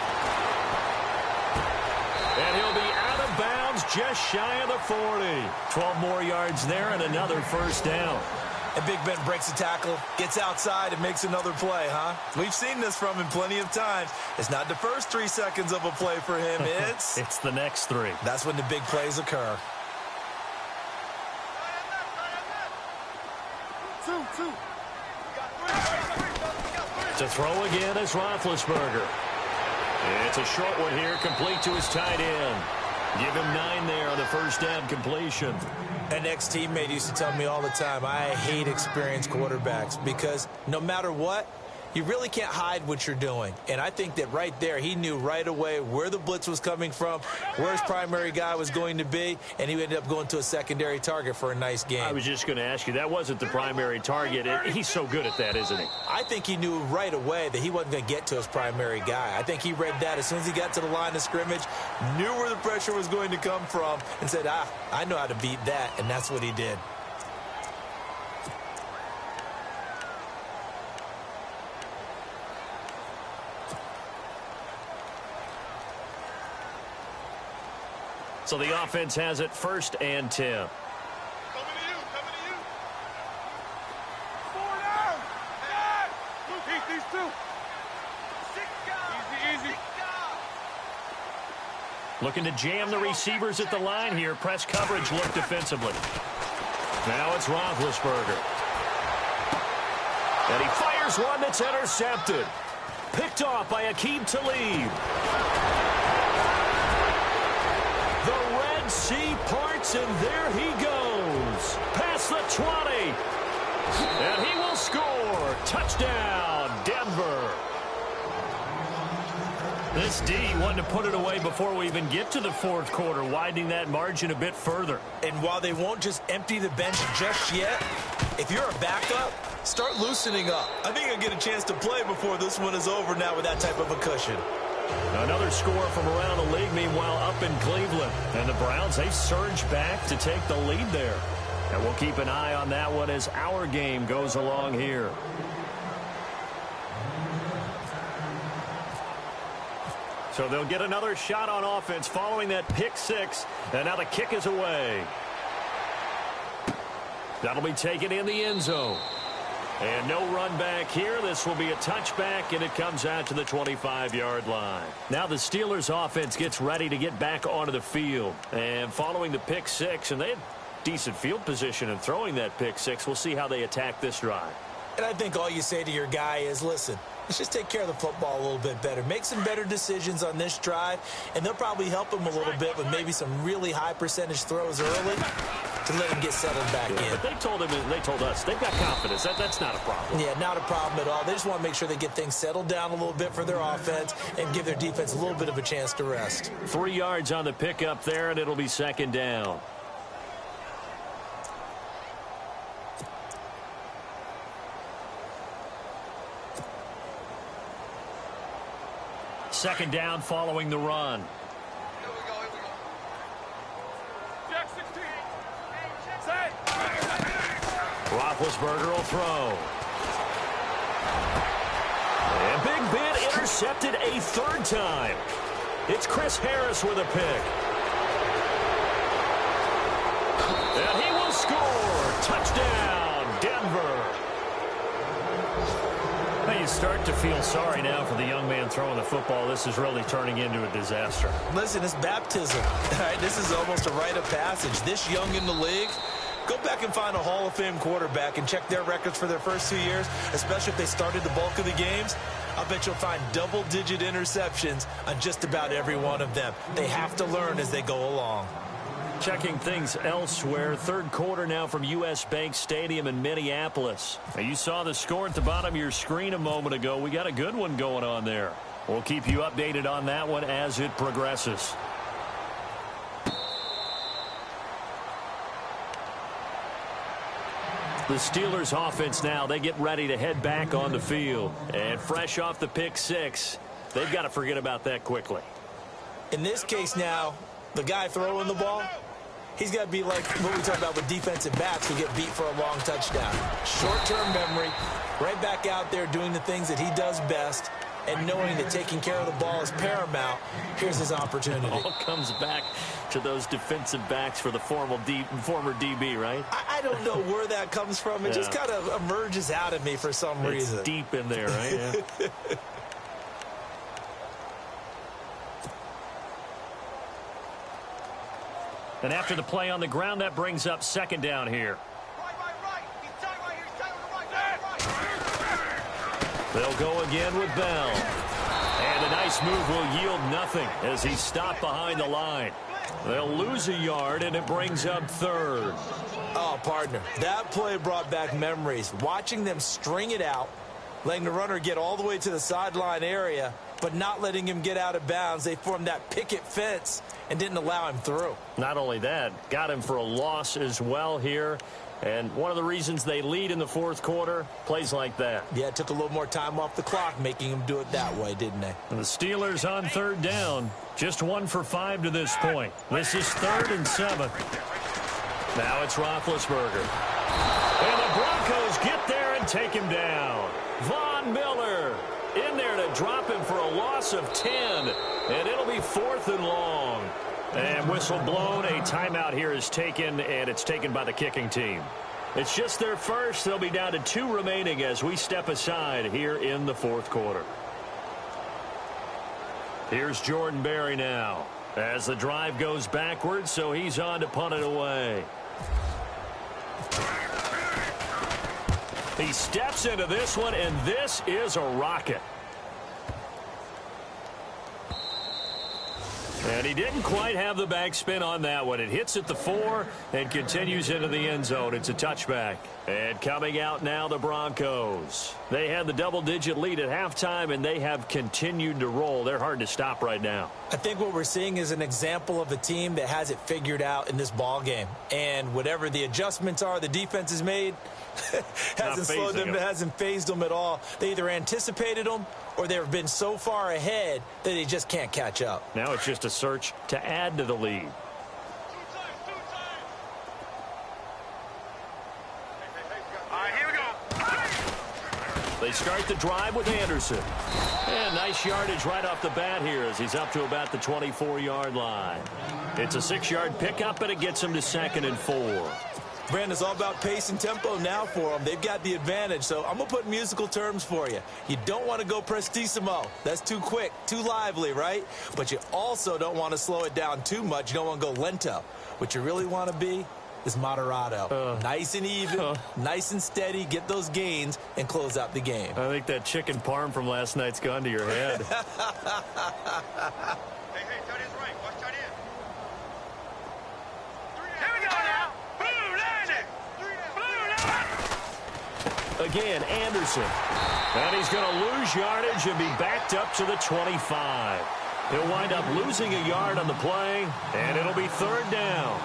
And he'll be out of bounds just shy of the 40. 12 more yards there and another first down. And Big Ben breaks a tackle, gets outside, and makes another play, huh? We've seen this from him plenty of times. It's not the first 3 seconds of a play for him. It's the next 3. That's when the big plays occur. To throw again is Roethlisberger. It's a short one here, complete to his tight end. Give him 9 there on the first down completion. An ex-teammate used to tell me all the time, I hate experienced quarterbacks because no matter what, you really can't hide what you're doing. And I think that right there, he knew right away where the blitz was coming from, where his primary guy was going to be, and he ended up going to a secondary target for a nice game. I was just going to ask you, that wasn't the primary target. He's so good at that, isn't he? I think he knew right away that he wasn't going to get to his primary guy. I think he read that as soon as he got to the line of scrimmage, knew where the pressure was going to come from, and said, I know how to beat that, and that's what he did. So the offense has it 1st and 10. Coming to you, coming to you. 4 down. Dad, Luke, eat these 2. Easy, easy. Looking to jam the receivers at the line here. Press coverage look defensively. Now it's Roethlisberger. And he fires one that's intercepted. Picked off by Aqib Talib. The Red Sea parts, and there he goes. Past the 20. And he will score. Touchdown, Denver. This D wanted to put it away before we even get to the 4th quarter, widening that margin a bit further. And while they won't just empty the bench just yet, if you're a backup, start loosening up. I think you'll get a chance to play before this one is over now with that type of a cushion. Another score from around the league, meanwhile, up in Cleveland. And the Browns, they surge back to take the lead there. And we'll keep an eye on that one as our game goes along here. So they'll get another shot on offense following that pick six. And now the kick is away. That'll be taken in the end zone. And no run back here. This will be a touchback, and it comes out to the 25-yard line. Now the Steelers offense gets ready to get back onto the field. And following the pick six, and they had decent field position in throwing that pick six. We'll see how they attack this drive. And I think all you say to your guy is, listen, let's just take care of the football a little bit better. Make some better decisions on this drive, and they'll probably help him a little bit with maybe some really high percentage throws early to let him get settled back in. But they told us, they've got confidence. That's not a problem. Yeah, not a problem at all. They just want to make sure they get things settled down a little bit for their offense and give their defense a little bit of a chance to rest. 3 yards on the pickup there, and it'll be second down. Second down following the run. Here we go. Jack 16. Set. Roethlisberger will throw. And Big Ben intercepted a third time. It's Chris Harris with a pick. And he will score. Touchdown, Denver. You start to feel sorry now for the young man throwing the football. This is really turning into a disaster. Listen, it's baptism. All right, this is almost a rite of passage. This young in the league, go back and find a Hall of Fame quarterback and check their records for their first 2 years, especially if they started the bulk of the games. I'll bet you'll find double-digit interceptions on just about every one of them. They have to learn as they go along. Checking things elsewhere. Third quarter now from U.S. Bank Stadium in Minneapolis. Now, you saw the score at the bottom of your screen a moment ago. We got a good one going on there. We'll keep you updated on that one as it progresses. The Steelers offense now, they get ready to head back on the field. And fresh off the pick six, they've got to forget about that quickly. In this case now, the guy throwing the ball, he's got to be like what we talk about with defensive backs who get beat for a long touchdown. Short-term memory, right back out there doing the things that he does best, and knowing that taking care of the ball is paramount. Here's his opportunity. All comes back to those defensive backs for the former DB, right? I don't know where that comes from. It just kind of emerges out of me for some reason. It's deep in there, right? Yeah. And after the play on the ground, that brings up second down here. Right. He's tight right here. He's tight on the right. They'll go again with Bell. And a nice move will yield nothing as he's stopped behind the line. They'll lose a yard, and it brings up third. Oh, partner, that play brought back memories. Watching them string it out, letting the runner get all the way to the sideline area, but not letting him get out of bounds. They formed that picket fence and didn't allow him through. Not only that, got him for a loss as well here. And one of the reasons they lead in the fourth quarter, plays like that. Yeah, it took a little more time off the clock, making him do it that way, didn't they? And the Steelers on third down, just 1 for 5 to this point. This is 3rd and 7. Now it's Roethlisberger. And the Broncos get there and take him down. Von Miller in there to drop him for a loss of 10. And it'll be 4th and long. And whistle blown. A timeout here is taken, and it's taken by the kicking team. It's just their first. They'll be down to 2 remaining as we step aside here in the fourth quarter. Here's Jordan Berry now as the drive goes backwards, so he's on to punt it away. He steps into this one, and this is a rocket. And he didn't quite have the backspin on that one. It hits at the 4 and continues into the end zone. It's a touchback. And coming out now, the Broncos. They had the double-digit lead at halftime, and they have continued to roll. They're hard to stop right now. I think what we're seeing is an example of a team that has it figured out in this ball game. And whatever the adjustments are the defense has made, hasn't slowed them, hasn't phased them at all. They either anticipated them or they've been so far ahead that they just can't catch up. Now it's just a search to add to the lead. They start the drive with Anderson. And nice yardage right off the bat here as he's up to about the 24-yard line. It's a 6-yard pickup, and it gets him to 2nd and 4. Brandon, it's all about pace and tempo now for them. They've got the advantage, so I'm going to put musical terms for you. You don't want to go prestissimo. That's too quick, too lively, right? But you also don't want to slow it down too much. You don't want to go lento. What you really want to be is moderato. Nice and even, nice and steady, get those gains, and close out the game. I think that chicken parm from last night's gone to your head. Hey, tight end's right. Watch tight end. Here we go now. Blue line. Blue line. Again, Anderson. And he's going to lose yardage and be backed up to the 25. He'll wind up losing a yard on the play, and it'll be 3rd down.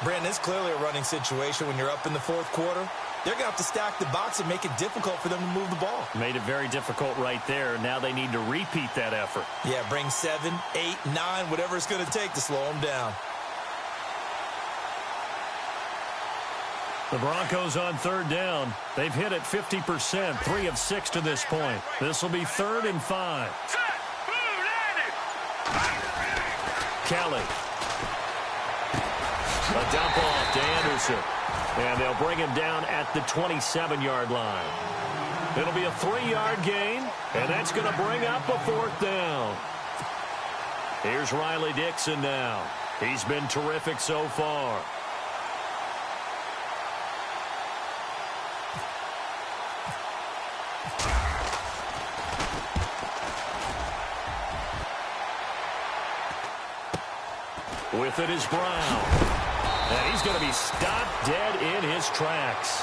Brandon, it's clearly a running situation when you're up in the 4th quarter. They're going to have to stack the box and make it difficult for them to move the ball. Made it very difficult right there. Now they need to repeat that effort. Yeah, bring 7, 8, 9, whatever it's going to take to slow them down. The Broncos on 3rd down. They've hit it 50%, 3 of 6 to this point. This will be 3rd and 5. Kelly. A dump off to Anderson. And they'll bring him down at the 27-yard line. It'll be a 3-yard gain, and that's going to bring up a 4th down. Here's Riley Dixon now. He's been terrific so far. With it is Brown. And he's going to be stopped dead in his tracks.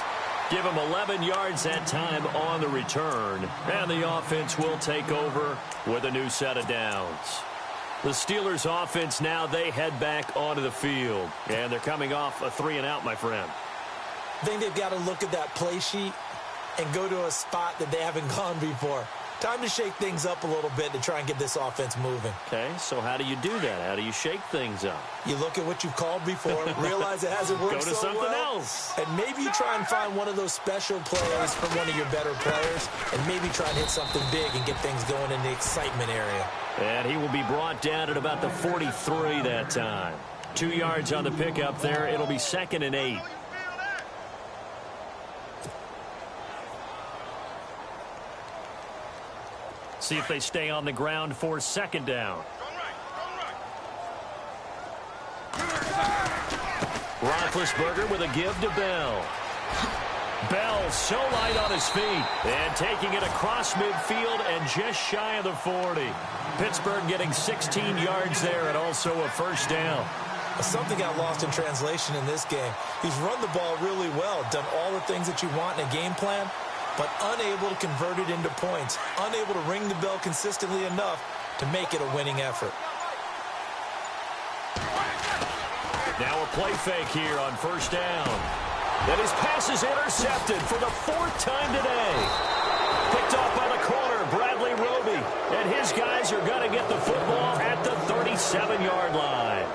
Give him 11 yards that time on the return. And the offense will take over with a new set of downs. The Steelers offense now, they head back onto the field. And they're coming off a 3-and-out, my friend. I think they've got to look at that play sheet and go to a spot that they haven't gone before. Time to shake things up a little bit to try and get this offense moving. Okay, so how do you do that? How do you shake things up? You look at what you've called before, realize it hasn't worked Go to so something well, else. and maybe you try and find one of those special plays from one of your better players, and maybe try and hit something big and get things going in the excitement area. And he will be brought down at about the 43 that time. 2 yards on the pickup there. It'll be 2nd and 8. See if they stay on the ground for 2nd down. Roethlisberger with a give to Bell. Bell so light on his feet and taking it across midfield and just shy of the 40. Pittsburgh getting 16 yards there and also a 1st down. Something got lost in translation in this game. He's run the ball really well, done all the things that you want in a game plan, but unable to convert it into points, unable to ring the bell consistently enough to make it a winning effort. Now a play fake here on 1st down. And his pass is intercepted for the 4th time today. Picked off by the corner, Bradley Roby. And his guys are going to get the football at the 37-yard line.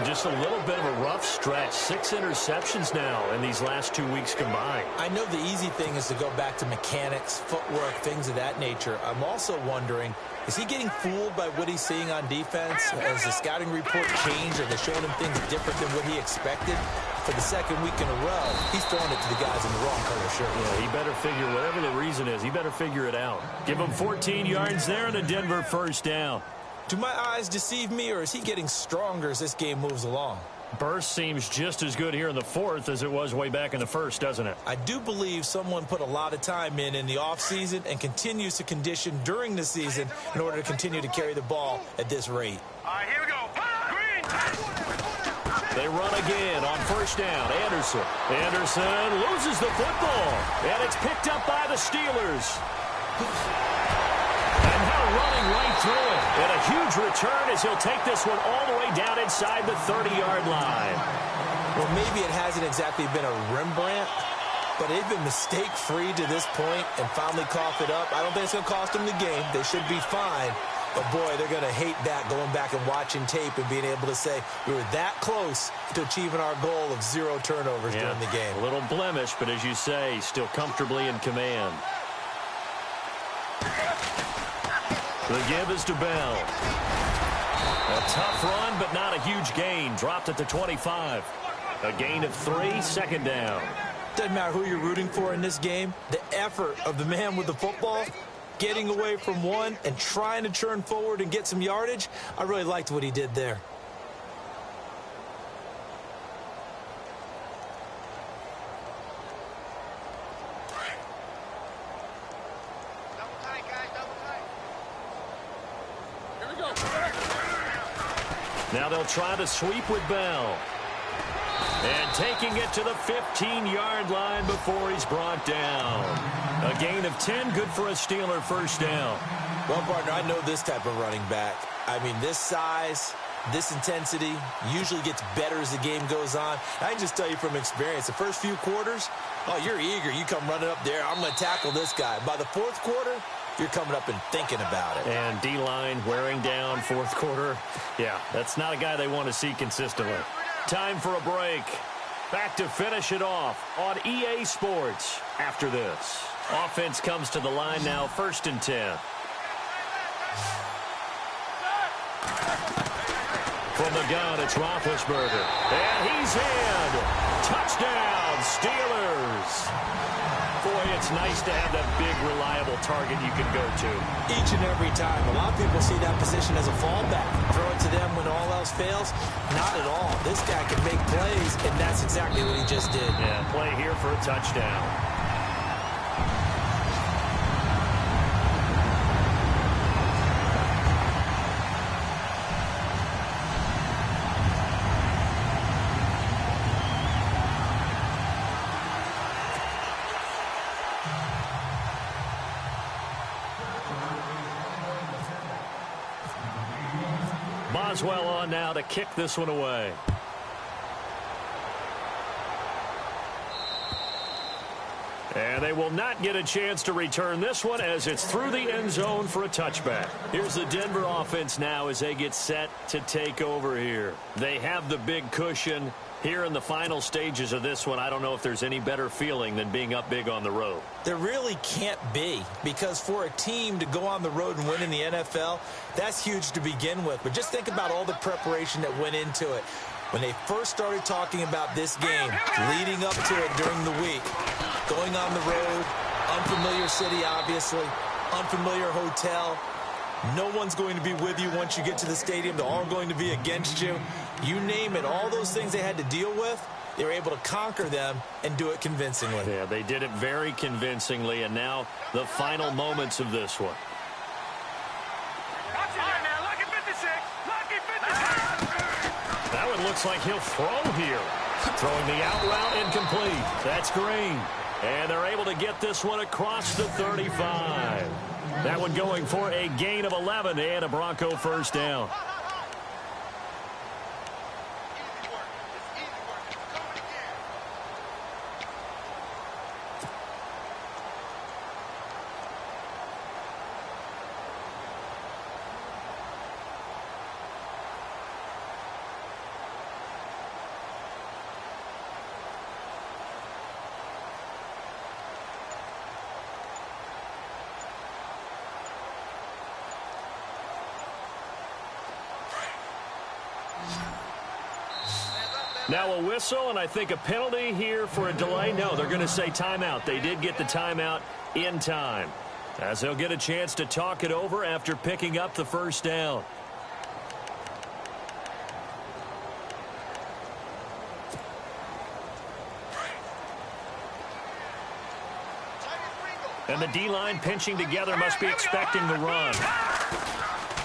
Just a little bit of a rough stretch. 6 interceptions now in these last 2 weeks combined. I know the easy thing is to go back to mechanics, footwork, things of that nature. I'm also wondering, is he getting fooled by what he's seeing on defense? Has the scouting report changed? Are they showing him things different than what he expected? For the 2nd week in a row, he's throwing it to the guys in the wrong color shirt. Yeah, he better figure, whatever the reason is, he better figure it out. Give him 14 yards there and a Denver 1st down. Do my eyes deceive me, or is he getting stronger as this game moves along? Burst seems just as good here in the 4th as it was way back in the 1st, doesn't it? I do believe someone put a lot of time in the offseason and continues to condition during the season in order to continue to carry the ball at this rate. All right, here we go. Green. They run again on 1st down. Anderson. Anderson loses the football, and it's picked up by the Steelers. And now running right through it. And a huge return as he'll take this one all the way down inside the 30-yard line. Well, maybe it hasn't exactly been a Rembrandt, but they've been mistake-free to this point and finally coughed it up. I don't think it's going to cost them the game. They should be fine. But, boy, they're going to hate that, going back and watching tape and being able to say we were that close to achieving our goal of 0 turnovers during the game. A little blemish, but as you say, still comfortably in command. The give is to Bell. A tough run, but not a huge gain. Dropped at the 25. A gain of 3, second down. Doesn't matter who you're rooting for in this game. The effort of the man with the football, getting away from one and trying to turn forward and get some yardage, I really liked what he did there. Now they'll try to sweep with Bell. And taking it to the 15-yard line before he's brought down. A gain of 10, good for a Steeler first down. Well, partner, I know this type of running back. I mean, this size, this intensity usually gets better as the game goes on. I can just tell you from experience, the first few quarters, oh, you're eager. You come running up there, I'm going to tackle this guy. By the fourth quarter, you're coming up and thinking about it. And D-line wearing down fourth quarter. Yeah, that's not a guy they want to see consistently. Time for a break. Back to finish it off on EA Sports after this. Offense comes to the line now, 1st and 10. From the gun, it's Roethlisberger. And he's in. Touchdown, Steelers. Boy, it's nice to have that big, reliable target you can go to. Each and every time. A lot of people see that position as a fallback. Throw it to them when all else fails. Not at all. This guy can make plays, and that's exactly what he just did. Yeah, play here for a touchdown. Boswell on now to kick this one away. And they will not get a chance to return this one as it's through the end zone for a touchback. Here's the Denver offense now as they get set to take over here. They have the big cushion. Here in the final stages of this one, I don't know if there's any better feeling than being up big on the road. There really can't be, because for a team to go on the road and win in the NFL, that's huge to begin with. But just think about all the preparation that went into it. When they first started talking about this game, leading up to it during the week, going on the road, unfamiliar city, obviously, unfamiliar hotel. No one's going to be with you once you get to the stadium. They're all going to be against you. You name it, all those things they had to deal with, they were able to conquer them and do it convincingly. Yeah, they did it very convincingly, and now the final moments of this one. That one looks like he'll throw here. Throwing the out route incomplete. That's Green. And they're able to get this one across the 35. That one going for a gain of 11 and a Bronco first down. Now a whistle, and I think a penalty here for a delay. No, they're going to say timeout. They did get the timeout in time, as they'll get a chance to talk it over after picking up the first down. And the D-line pinching together must be expecting the run.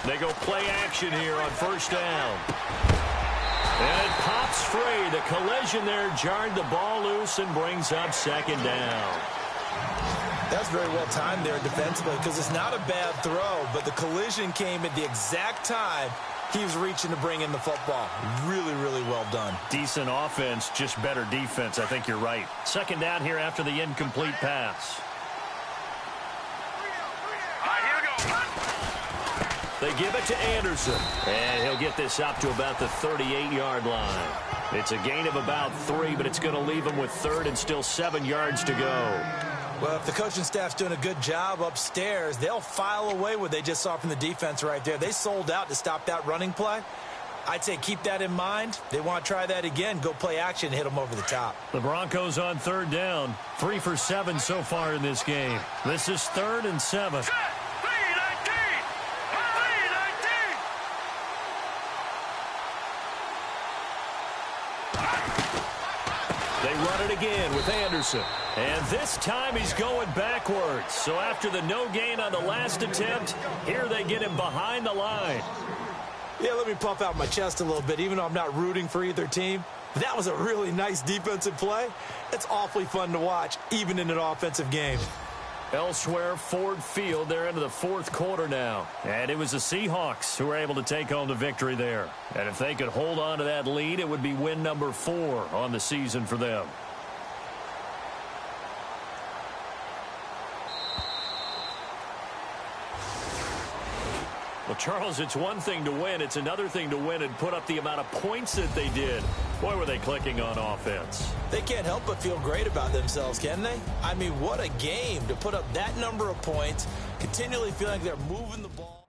They go play action here on first down. And it pops free. The collision there jarred the ball loose and brings up second down. That's very well timed there defensively, because it's not a bad throw, but the collision came at the exact time he was reaching to bring in the football. Really, really well done. Decent offense, just better defense. I think you're right. Second down here after the incomplete pass. They give it to Anderson, and he'll get this up to about the 38-yard line. It's a gain of about 3, but it's going to leave him with third and still 7 yards to go. Well, if the coaching staff's doing a good job upstairs, they'll file away what they just saw from the defense right there. They sold out to stop that running play. I'd say keep that in mind. They want to try that again. Go play action and hit them over the top. The Broncos on third down. 3 for 7 so far in this game. This is 3rd and 7. They run it again with Anderson. And this time he's going backwards. So after the no gain on the last attempt, here they get him behind the line. Yeah, let me puff out my chest a little bit, even though I'm not rooting for either team. That was a really nice defensive play. It's awfully fun to watch, even in an offensive game. Elsewhere, Ford Field, they're into the 4th quarter now. And it was the Seahawks who were able to take home the victory there. And if they could hold on to that lead, it would be win number 4 on the season for them. Well, Charles, it's one thing to win. It's another thing to win and put up the amount of points that they did. Boy, were they clicking on offense. They can't help but feel great about themselves, can they? I mean, what a game to put up that number of points, continually feeling like they're moving the ball.